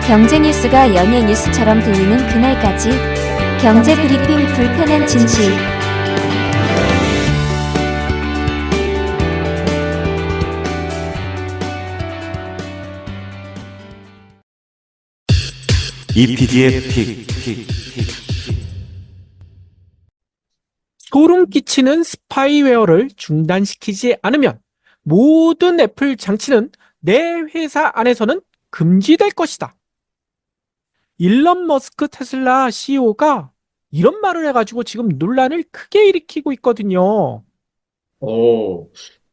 경제 뉴스가 연예 뉴스처럼 들리는 그날까지 경제 브리핑 불편한 진실. EPD의 픽. 소름 끼치는 스파이웨어를 중단시키지 않으면 모든 애플 장치는 내 회사 안에서는 금지될 것이다. 일론 머스크 테슬라 CEO가 이런 말을 해가지고 지금 논란을 크게 일으키고 있거든요.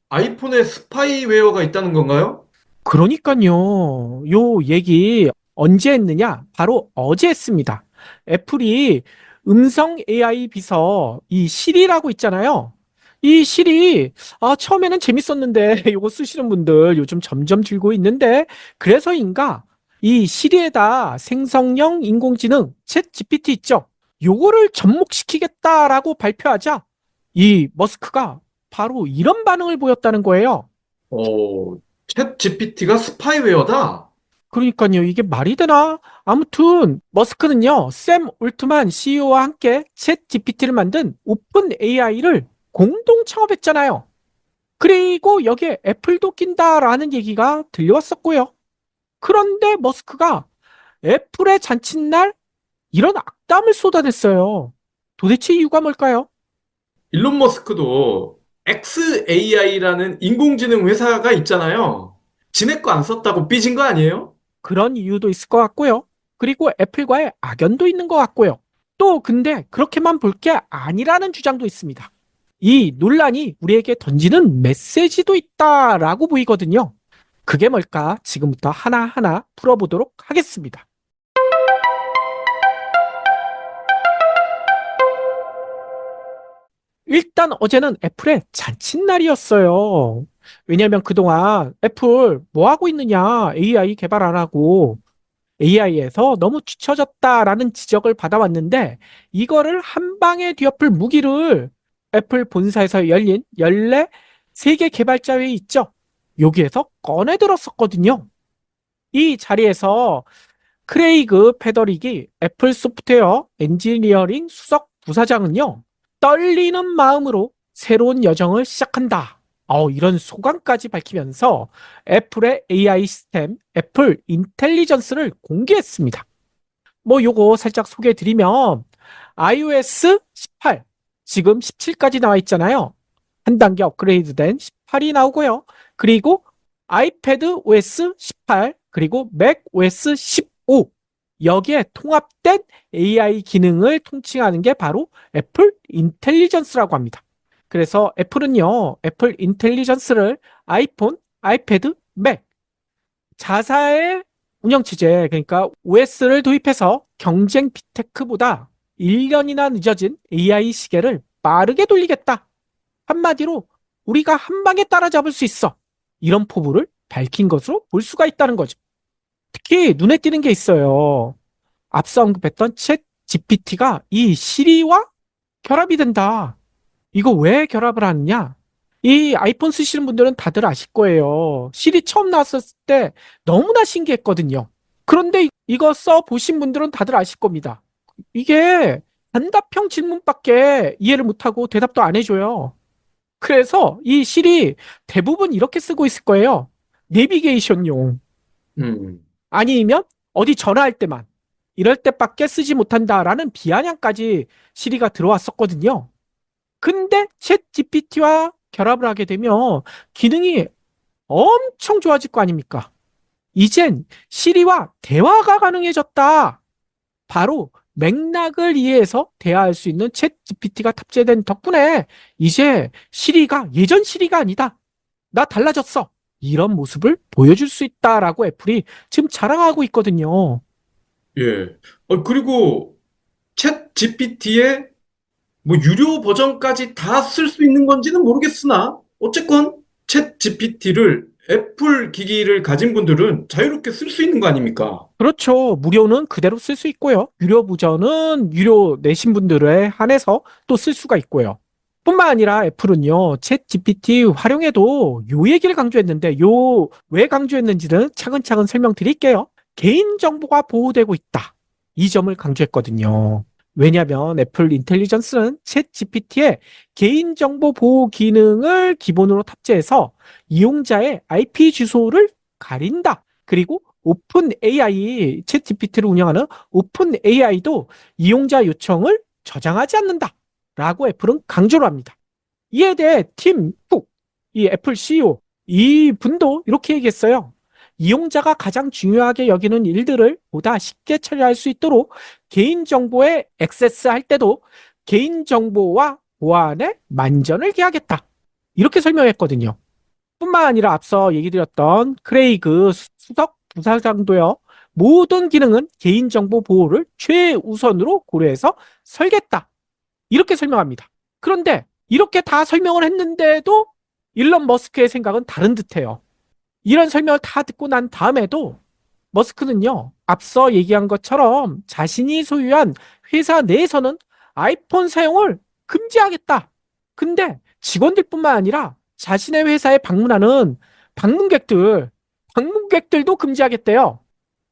아이폰에 스파이웨어가 있다는 건가요? 그러니까요. 요 얘기 언제 했느냐? 바로 어제 했습니다. 애플이 음성 AI 비서 이 시리라고 있잖아요. 이 시리 처음에는 재밌었는데 요거 쓰시는 분들 요즘 점점 줄고 있는데 그래서인가 이 시리에다 생성형 인공지능 챗 GPT 있죠. 요거를 접목시키겠다라고 발표하자 이 머스크가 바로 이런 반응을 보였다는 거예요. 챗 GPT가 스파이웨어다? 그러니까요, 이게 말이 되나? 아무튼 머스크는요, 샘 올트만 CEO와 함께 챗 GPT를 만든 오픈 AI를 공동 창업했잖아요. 그리고 여기에 애플도 낀다라는 얘기가 들려왔었고요. 그런데 머스크가 애플의 잔칫날 이런 악담을 쏟아냈어요. 도대체 이유가 뭘까요? 일론 머스크도 xAI라는 인공지능 회사가 있잖아요. 지네 거 안 썼다고 삐진 거 아니에요? 그런 이유도 있을 것 같고요. 그리고 애플과의 악연도 있는 것 같고요. 또 근데 그렇게만 볼 게 아니라는 주장도 있습니다. 이 논란이 우리에게 던지는 메시지도 있다라고 보이거든요. 그게 뭘까? 지금부터 하나하나 풀어보도록 하겠습니다. 일단 어제는 애플의 잔칫날이었어요. 왜냐하면 그동안 애플 뭐 하고 있느냐? AI 개발 안 하고 AI에서 너무 뒤처졌다라는 지적을 받아왔는데 이거를 한 방에 뒤엎을 무기를 애플 본사에서 열린 연례 세계 개발자 회의 있죠. 여기에서 꺼내들었었거든요. 이 자리에서 크레이그 페더릭이 애플 소프트웨어 엔지니어링 수석 부사장은요. 떨리는 마음으로 새로운 여정을 시작한다. 이런 소감까지 밝히면서 애플의 AI 시스템 애플 인텔리전스를 공개했습니다. 요거 살짝 소개해드리면 iOS 18, 지금 17까지 나와 있잖아요. 한 단계 업그레이드된 18이 나오고요. 그리고 아이패드 OS 18, 그리고 맥 OS 15, 여기에 통합된 AI 기능을 통칭하는 게 바로 애플 인텔리전스라고 합니다. 그래서 애플은요, 애플 인텔리전스를 아이폰, 아이패드, 맥, 자사의 운영체제, 그러니까 OS를 도입해서 경쟁 빅테크보다 1년이나 늦어진 AI 시계를 빠르게 돌리겠다. 한마디로 우리가 한 방에 따라잡을 수 있어. 이런 포부를 밝힌 것으로 볼 수가 있다는 거죠. 특히 눈에 띄는 게 있어요. 앞서 언급했던 챗 GPT가 이 시리와 결합이 된다. 이거 왜 결합을 하느냐? 이 아이폰 쓰시는 분들은 다들 아실 거예요. 시리 처음 나왔을 때 너무나 신기했거든요. 그런데 이거 써보신 분들은 다들 아실 겁니다. 이게 단답형 질문밖에 이해를 못하고 대답도 안 해줘요. 그래서 이 시리 대부분 이렇게 쓰고 있을 거예요. 내비게이션용. 아니면 어디 전화할 때만. 이럴 때밖에 쓰지 못한다라는 비아냥까지 시리가 들어왔었거든요. 근데 챗 GPT와 결합을 하게 되면 기능이 엄청 좋아질 거 아닙니까? 이젠 시리와 대화가 가능해졌다. 바로 맥락을 이해해서 대화할 수 있는 챗 GPT가 탑재된 덕분에 이제 시리가 예전 시리가 아니다. 나 달라졌어. 이런 모습을 보여줄 수 있다라고 애플이 지금 자랑하고 있거든요. 예. 그리고 챗 GPT의 유료 버전까지 다 쓸 수 있는 건지는 모르겠으나 어쨌건 챗 GPT를 애플 기기를 가진 분들은 자유롭게 쓸 수 있는 거 아닙니까? 그렇죠. 무료는 그대로 쓸 수 있고요. 유료 버전은 유료 내신 분들에 한해서 또 쓸 수가 있고요. 뿐만 아니라 애플은요, 챗 GPT 활용에도 요 얘기를 강조했는데, 요 왜 강조했는지는 차근차근 설명드릴게요. 개인정보가 보호되고 있다. 이 점을 강조했거든요. 왜냐하면 애플 인텔리전스는 챗 GPT의 개인정보 보호 기능을 기본으로 탑재해서 이용자의 IP 주소를 가린다. 그리고 오픈 AI, 챗 GPT를 운영하는 오픈 AI도 이용자 요청을 저장하지 않는다. 라고 애플은 강조를 합니다. 이에 대해 팀 쿡, 이 애플 CEO, 이 분도 이렇게 얘기했어요. 이용자가 가장 중요하게 여기는 일들을 보다 쉽게 처리할 수 있도록 개인정보에 액세스할 때도 개인정보와 보안에 만전을 기하겠다. 이렇게 설명했거든요. 뿐만 아니라 앞서 얘기 드렸던 크레이그 수석 부사장도요. 모든 기능은 개인정보 보호를 최우선으로 고려해서 설계했다. 이렇게 설명합니다. 그런데 이렇게 다 설명을 했는데도 일론 머스크의 생각은 다른 듯해요. 이런 설명을 다 듣고 난 다음에도 머스크는요, 앞서 얘기한 것처럼 자신이 소유한 회사 내에서는 아이폰 사용을 금지하겠다. 근데 직원들뿐만 아니라 자신의 회사에 방문하는 방문객들도 금지하겠대요.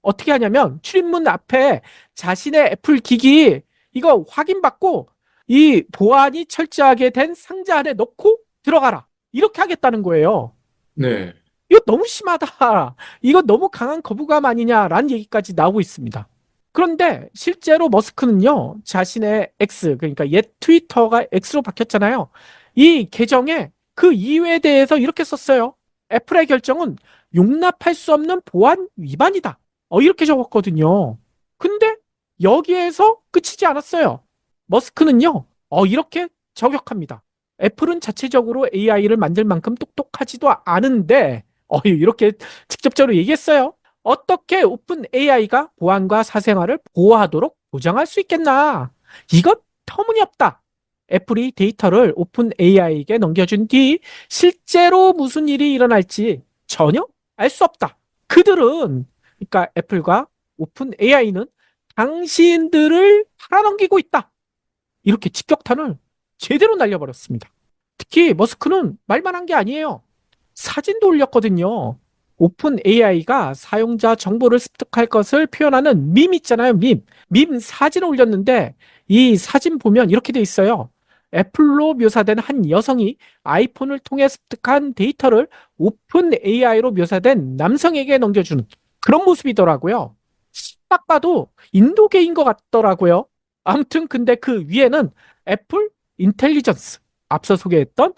어떻게 하냐면 출입문 앞에 자신의 애플 기기 이거 확인받고 이 보안이 철저하게 된 상자 안에 넣고 들어가라. 이렇게 하겠다는 거예요. 네. 이거 너무 심하다. 이거 너무 강한 거부감 아니냐라는 얘기까지 나오고 있습니다. 그런데 실제로 머스크는요, 자신의 X, 그러니까 옛 트위터가 X로 바뀌었잖아요. 이 계정에 그 이유에 대해서 이렇게 썼어요. 애플의 결정은 용납할 수 없는 보안 위반이다. 이렇게 적었거든요. 근데 여기에서 끝이지 않았어요. 머스크는요, 이렇게 저격합니다. 애플은 자체적으로 AI를 만들 만큼 똑똑하지도 않은데, 이렇게 직접적으로 얘기했어요. 어떻게 오픈 AI가 보안과 사생활을 보호하도록 보장할 수 있겠나? 이건 터무니없다. 애플이 데이터를 오픈 AI에게 넘겨준 뒤 실제로 무슨 일이 일어날지 전혀 알 수 없다. 그러니까 애플과 오픈 AI는 당신들을 팔아넘기고 있다. 이렇게 직격탄을 제대로 날려버렸습니다. 특히 머스크는 말만 한 게 아니에요. 사진도 올렸거든요. 오픈 AI가 사용자 정보를 습득할 것을 표현하는 밈 있잖아요. 밈 사진을 올렸는데 이 사진 보면 이렇게 돼 있어요. 애플로 묘사된 한 여성이 아이폰을 통해 습득한 데이터를 오픈 AI로 묘사된 남성에게 넘겨주는 그런 모습이더라고요. 딱 봐도 인도계인 것 같더라고요. 아무튼 근데 그 위에는 애플 인텔리전스, 앞서 소개했던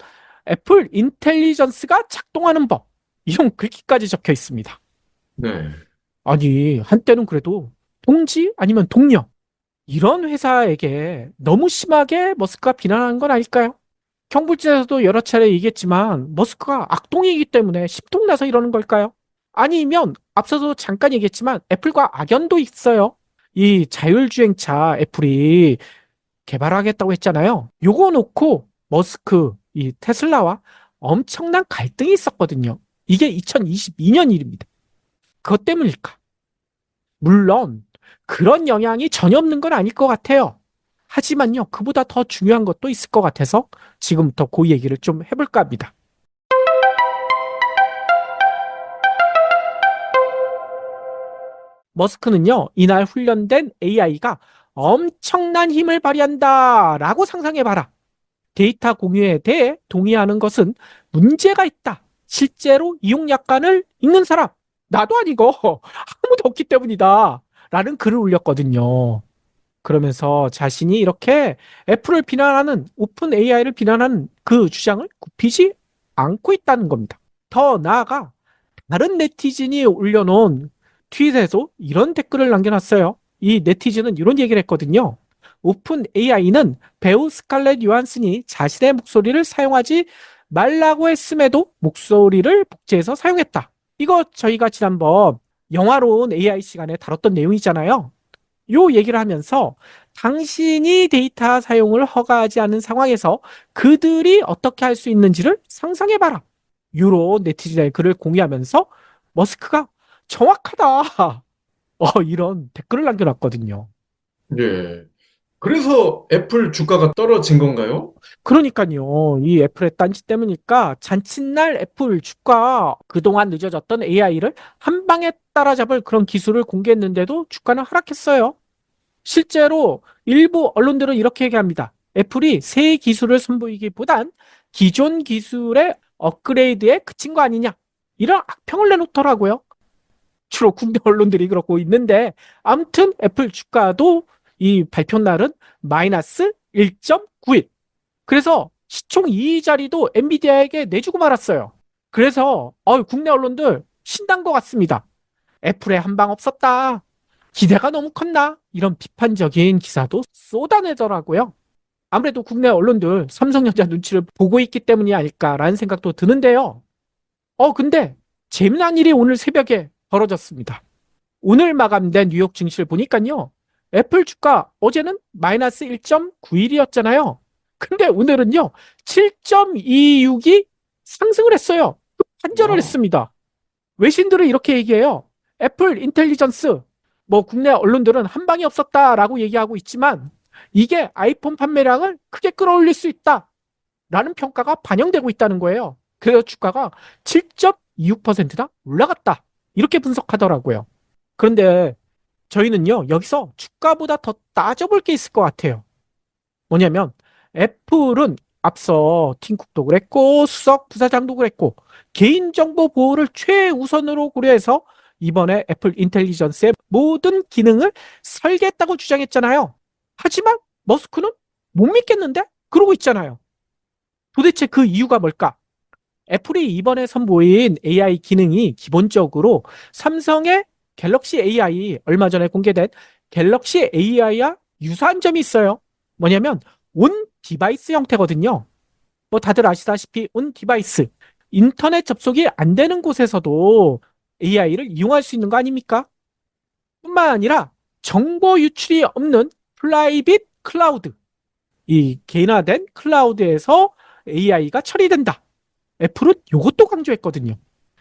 애플 인텔리전스가 작동하는 법, 이런 글귀까지 적혀 있습니다. 네. 아니, 한때는 그래도 동지 아니면 동료, 이런 회사에게 너무 심하게 머스크가 비난한 건 아닐까요? 경불지에서도 여러 차례 얘기했지만 머스크가 악동이기 때문에 심통나서 이러는 걸까요? 아니면 앞서도 잠깐 얘기했지만 애플과 악연도 있어요. 이 자율주행차 애플이 개발하겠다고 했잖아요. 요거 놓고 머스크, 이 테슬라와 엄청난 갈등이 있었거든요. 이게 2022년 일입니다. 그것 때문일까? 물론 그런 영향이 전혀 없는 건 아닐 것 같아요. 하지만요, 그보다 더 중요한 것도 있을 것 같아서 지금부터 그 얘기를 좀 해볼까 합니다. 머스크는요, 이날 훈련된 AI가 엄청난 힘을 발휘한다라고 상상해봐라. 데이터 공유에 대해 동의하는 것은 문제가 있다. 실제로 이용 약관을 읽는 사람, 나도 아니고 아무도 없기 때문이다. 라는 글을 올렸거든요. 그러면서 자신이 이렇게 애플을 비난하는, 오픈 AI를 비난하는 그 주장을 굽히지 않고 있다는 겁니다. 더 나아가 다른 네티즌이 올려놓은 트윗에서 이런 댓글을 남겨놨어요. 이 네티즌은 이런 얘기를 했거든요. 오픈 AI는 배우 스칼렛 요한슨이 자신의 목소리를 사용하지 말라고 했음에도 목소리를 복제해서 사용했다. 이거 저희가 지난번 영화로운 AI 시간에 다뤘던 내용이잖아요. 요 얘기를 하면서 당신이 데이터 사용을 허가하지 않은 상황에서 그들이 어떻게 할 수 있는지를 상상해봐라. 유로 네티즌의 글을 공유하면서 머스크가 정확하다. 이런 댓글을 남겨놨거든요. 예. 그래서 애플 주가가 떨어진 건가요? 그러니까요. 이 애플의 딴지 때문일까 잔칫날 애플 주가 그동안 늦어졌던 AI를 한 방에 따라잡을 그런 기술을 공개했는데도 주가는 하락했어요. 실제로 일부 언론들은 이렇게 얘기합니다. 애플이 새 기술을 선보이기보단 기존 기술의 업그레이드에 그친 거 아니냐. 이런 악평을 내놓더라고요. 주로 국내 언론들이 그러고 있는데 아무튼 애플 주가도 이 발표 날은 마이너스 1.91. 그래서 시총 2위 자리도 엔비디아에게 내주고 말았어요. 그래서 국내 언론들 신난 것 같습니다. 애플에 한 방 없었다. 기대가 너무 컸나? 이런 비판적인 기사도 쏟아내더라고요. 아무래도 국내 언론들 삼성전자 눈치를 보고 있기 때문이 아닐까라는 생각도 드는데요. 근데 재미난 일이 오늘 새벽에 벌어졌습니다. 오늘 마감된 뉴욕 증시를 보니까요. 애플 주가 어제는 마이너스 1.91이었잖아요. 근데 오늘은요. 7.26이 상승을 했어요. 반전을 와. 했습니다. 외신들은 이렇게 얘기해요. 애플 인텔리전스, 뭐 국내 언론들은 한 방이 없었다라고 얘기하고 있지만 이게 아이폰 판매량을 크게 끌어올릴 수 있다라는 평가가 반영되고 있다는 거예요. 그래서 주가가 7.26%나 올라갔다. 이렇게 분석하더라고요. 그런데 저희는요, 여기서 주가보다 더 따져볼 게 있을 것 같아요. 뭐냐면 애플은 앞서 팀쿡도 그랬고 수석 부사장도 그랬고 개인정보 보호를 최우선으로 고려해서 이번에 애플 인텔리전스의 모든 기능을 설계했다고 주장했잖아요. 하지만 머스크는 못 믿겠는데? 그러고 있잖아요. 도대체 그 이유가 뭘까? 애플이 이번에 선보인 AI 기능이 기본적으로 삼성의 갤럭시 AI, 얼마 전에 공개된 갤럭시 AI와 유사한 점이 있어요. 뭐냐면 온 디바이스 형태거든요. 뭐 다들 아시다시피 온 디바이스, 인터넷 접속이 안 되는 곳에서도 AI를 이용할 수 있는 거 아닙니까? 뿐만 아니라 정보 유출이 없는 프라이빗 클라우드, 이 개인화된 클라우드에서 AI가 처리된다. 애플은 이것도 강조했거든요.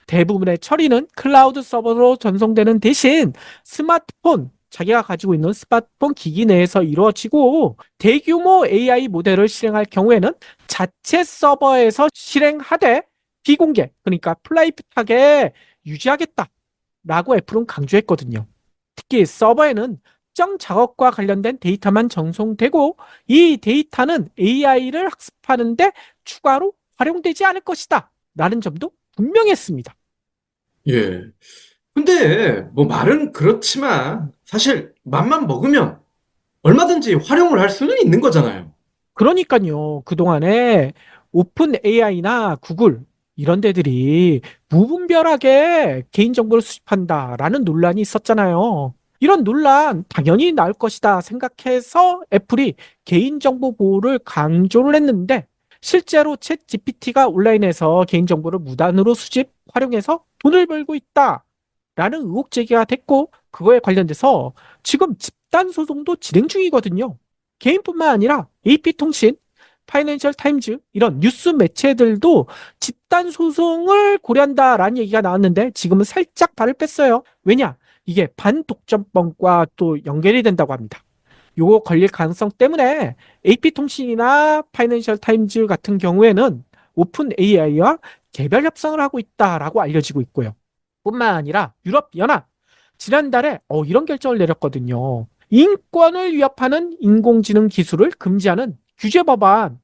대부분의 처리는 클라우드 서버로 전송되는 대신 스마트폰, 자기가 가지고 있는 스마트폰 기기 내에서 이루어지고 대규모 AI 모델을 실행할 경우에는 자체 서버에서 실행하되 비공개, 그러니까 프라이빗하게 유지하겠다라고 애플은 강조했거든요. 특히 서버에는 특정 작업과 관련된 데이터만 전송되고 이 데이터는 AI를 학습하는데 추가로 활용되지 않을 것이다 라는 점도 분명했습니다. 예. 근데 뭐 말은 그렇지만 사실 맘만 먹으면 얼마든지 활용을 할 수는 있는 거잖아요. 그러니까요. 그동안에 오픈 AI나 구글 이런 데들이 무분별하게 개인정보를 수집한다라는 논란이 있었잖아요. 이런 논란 당연히 나올 것이다 생각해서 애플이 개인정보 보호를 강조를 했는데 실제로 챗 GPT가 온라인에서 개인정보를 무단으로 수집, 활용해서 돈을 벌고 있다라는 의혹 제기가 됐고 그거에 관련돼서 지금 집단 소송도 진행 중이거든요. 개인뿐만 아니라 AP통신, 파이낸셜 타임즈 이런 뉴스 매체들도 집단 소송을 고려한다라는 얘기가 나왔는데 지금은 살짝 발을 뺐어요. 왜냐? 이게 반독점법과 또 연결이 된다고 합니다. 요거 걸릴 가능성 때문에 AP통신이나 파이낸셜 타임즈 같은 경우에는 오픈 AI와 개별 협상을 하고 있다라고 알려지고 있고요. 뿐만 아니라 유럽연합 지난달에 이런 결정을 내렸거든요. 인권을 위협하는 인공지능 기술을 금지하는 규제 법안.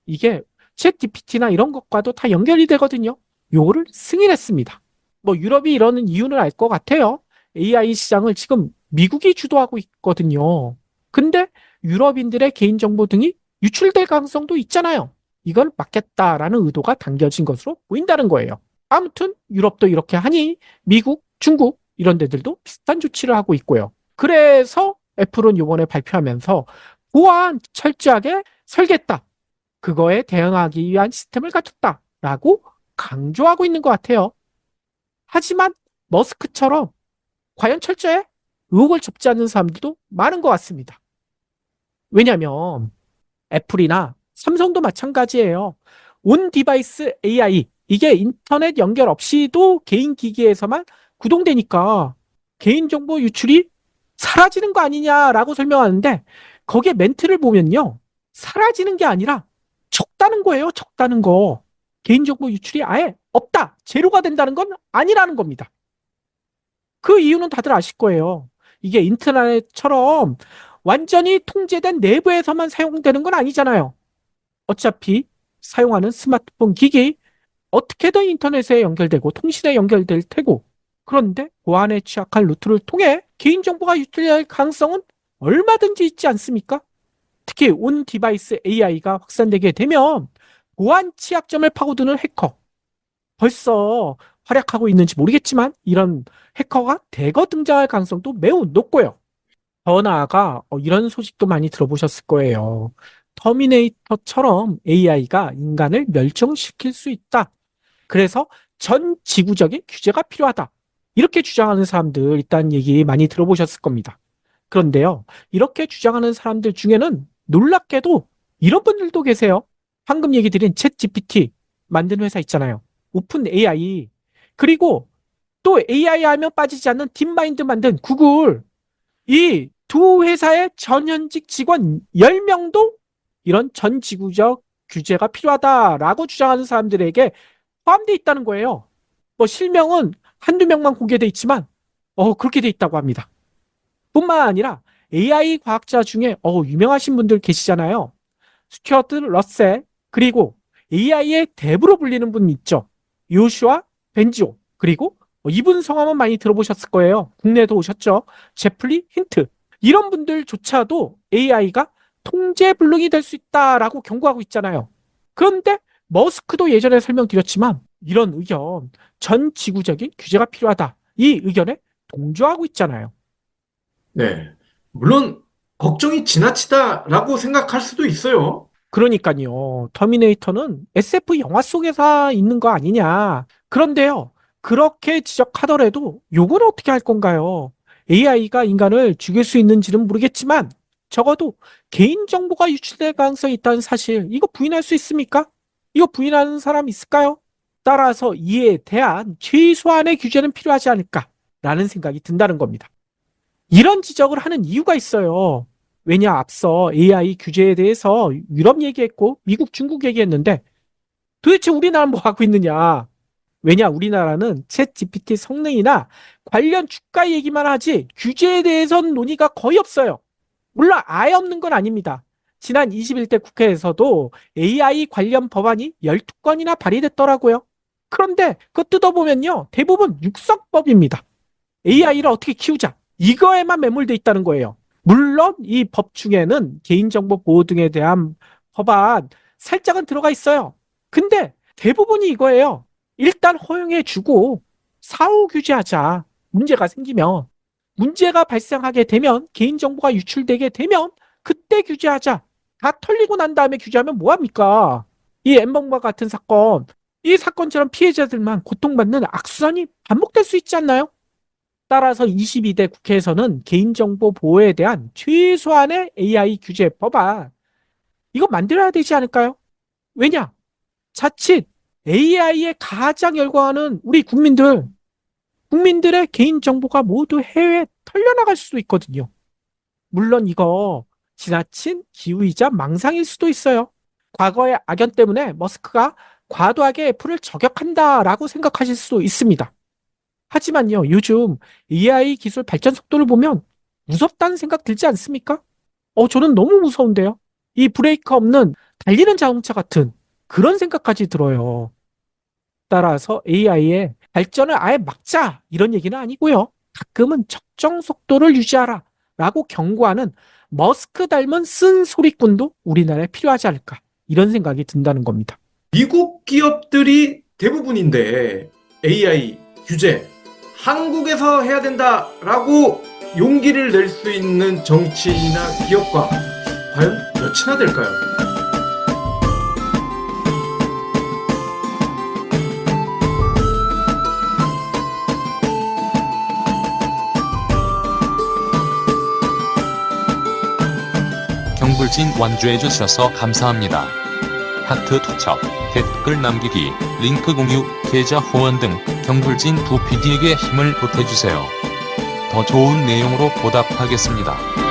이게 챗 GPT나 이런 것과도 다 연결이 되거든요. 요거를 승인했습니다. 뭐 유럽이 이러는 이유는 알 것 같아요. AI 시장을 지금 미국이 주도하고 있거든요. 근데 유럽인들의 개인정보 등이 유출될 가능성도 있잖아요. 이걸 막겠다라는 의도가 담겨진 것으로 보인다는 거예요. 아무튼 유럽도 이렇게 하니 미국, 중국 이런 데들도 비슷한 조치를 하고 있고요. 그래서 애플은 이번에 발표하면서 보안 철저하게 설계했다. 그거에 대응하기 위한 시스템을 갖췄다라고 강조하고 있는 것 같아요. 하지만 머스크처럼 과연 철저해? 의혹을 접지 않는 사람들도 많은 것 같습니다. 왜냐하면 애플이나 삼성도 마찬가지예요. 온 디바이스 AI, 이게 인터넷 연결 없이도 개인 기기에서만 구동되니까 개인정보 유출이 사라지는 거 아니냐라고 설명하는데 거기에 멘트를 보면요. 사라지는 게 아니라 적다는 거예요. 적다는 거. 개인정보 유출이 아예 없다. 제로가 된다는 건 아니라는 겁니다. 그 이유는 다들 아실 거예요. 이게 인터넷처럼 완전히 통제된 내부에서만 사용되는 건 아니잖아요. 어차피 사용하는 스마트폰 기기 어떻게든 인터넷에 연결되고 통신에 연결될 테고, 그런데 보안에 취약한 루트를 통해 개인정보가 유출될 가능성은 얼마든지 있지 않습니까? 특히 온 디바이스 AI가 확산되게 되면 보안 취약점을 파고드는 해커, 벌써 활약하고 있는지 모르겠지만 이런 해커가 대거 등장할 가능성도 매우 높고요. 더 나아가 이런 소식도 많이 들어보셨을 거예요. 터미네이터처럼 AI가 인간을 멸종시킬 수 있다. 그래서 전 지구적인 규제가 필요하다. 이렇게 주장하는 사람들 있다는 얘기 많이 들어보셨을 겁니다. 그런데요, 이렇게 주장하는 사람들 중에는 놀랍게도 이런 분들도 계세요. 방금 얘기 드린 챗 GPT 만든 회사 있잖아요. 오픈 AI. 그리고 또 AI 하면 빠지지 않는 딥마인드 만든 구글. 이 두 회사의 전현직 직원 10명도 이런 전 지구적 규제가 필요하다라고 주장하는 사람들에게 포함되어 있다는 거예요. 뭐 실명은 한두 명만 공개되어 있지만 그렇게 되어 있다고 합니다. 뿐만 아니라 AI 과학자 중에 유명하신 분들 계시잖아요. 스튜어트 러셀, 그리고 AI의 대부로 불리는 분 있죠. 요슈아 벤지오, 그리고 이분 성함은 많이 들어보셨을 거예요. 국내에도 오셨죠. 제플리 힌트. 이런 분들조차도 AI가 통제 불능이 될 수 있다라고 경고하고 있잖아요. 그런데 머스크도 예전에 설명드렸지만 이런 의견, 전 지구적인 규제가 필요하다. 이 의견에 동조하고 있잖아요. 네. 물론 걱정이 지나치다라고 생각할 수도 있어요. 그러니까요. 터미네이터는 SF 영화 속에서 있는 거 아니냐. 그런데요. 그렇게 지적하더라도 요건 어떻게 할 건가요? AI가 인간을 죽일 수 있는지는 모르겠지만 적어도 개인정보가 유출될 가능성이 있다는 사실, 이거 부인할 수 있습니까? 이거 부인하는 사람 있을까요? 따라서 이에 대한 최소한의 규제는 필요하지 않을까라는 생각이 든다는 겁니다. 이런 지적을 하는 이유가 있어요. 왜냐, 앞서 AI 규제에 대해서 유럽 얘기했고 미국, 중국 얘기했는데 도대체 우리나라는 뭐 하고 있느냐? 왜냐, 우리나라는 챗 GPT 성능이나 관련 주가 얘기만 하지 규제에 대해서는 논의가 거의 없어요. 물론 아예 없는 건 아닙니다. 지난 21대 국회에서도 AI 관련 법안이 12건이나 발의됐더라고요. 그런데 그거 뜯어보면요, 대부분 육성법입니다. AI를 어떻게 키우자, 이거에만 매몰돼 있다는 거예요. 물론 이 법 중에는 개인정보 보호 등에 대한 법안 살짝은 들어가 있어요. 근데 대부분이 이거예요. 일단 허용해주고 사후 규제하자. 문제가 생기면, 문제가 발생하게 되면, 개인정보가 유출되게 되면 그때 규제하자. 다 털리고 난 다음에 규제하면 뭐합니까? 이 엠번과 같은 사건, 이 사건처럼 피해자들만 고통받는 악순환이 반복될 수 있지 않나요? 따라서 22대 국회에서는 개인정보 보호에 대한 최소한의 AI 규제 법안, 이거 만들어야 되지 않을까요? 왜냐? 자칫 AI에 가장 열광하는 우리 국민들의 개인정보가 모두 해외에 털려나갈 수도 있거든요. 물론 이거 지나친 기우이자 망상일 수도 있어요. 과거의 악연 때문에 머스크가 과도하게 애플을 저격한다라고 생각하실 수도 있습니다. 하지만요, 요즘 AI 기술 발전 속도를 보면 무섭다는 생각 들지 않습니까? 저는 너무 무서운데요. 이 브레이크 없는 달리는 자동차 같은 그런 생각까지 들어요. 따라서 AI의 발전을 아예 막자, 이런 얘기는 아니고요. 가끔은 적정 속도를 유지하라 라고 경고하는 머스크 닮은 쓴소리꾼도 우리나라에 필요하지 않을까, 이런 생각이 든다는 겁니다. 미국 기업들이 대부분인데 AI 규제 한국에서 해야 된다라고 용기를 낼 수 있는 정치인이나 기업가 과연 몇이나 될까요? 경불진 완주해주셔서 감사합니다. 하트 투척, 댓글 남기기, 링크 공유, 계좌 후원 등 경불진 두 PD에게 힘을 보태주세요. 더 좋은 내용으로 보답하겠습니다.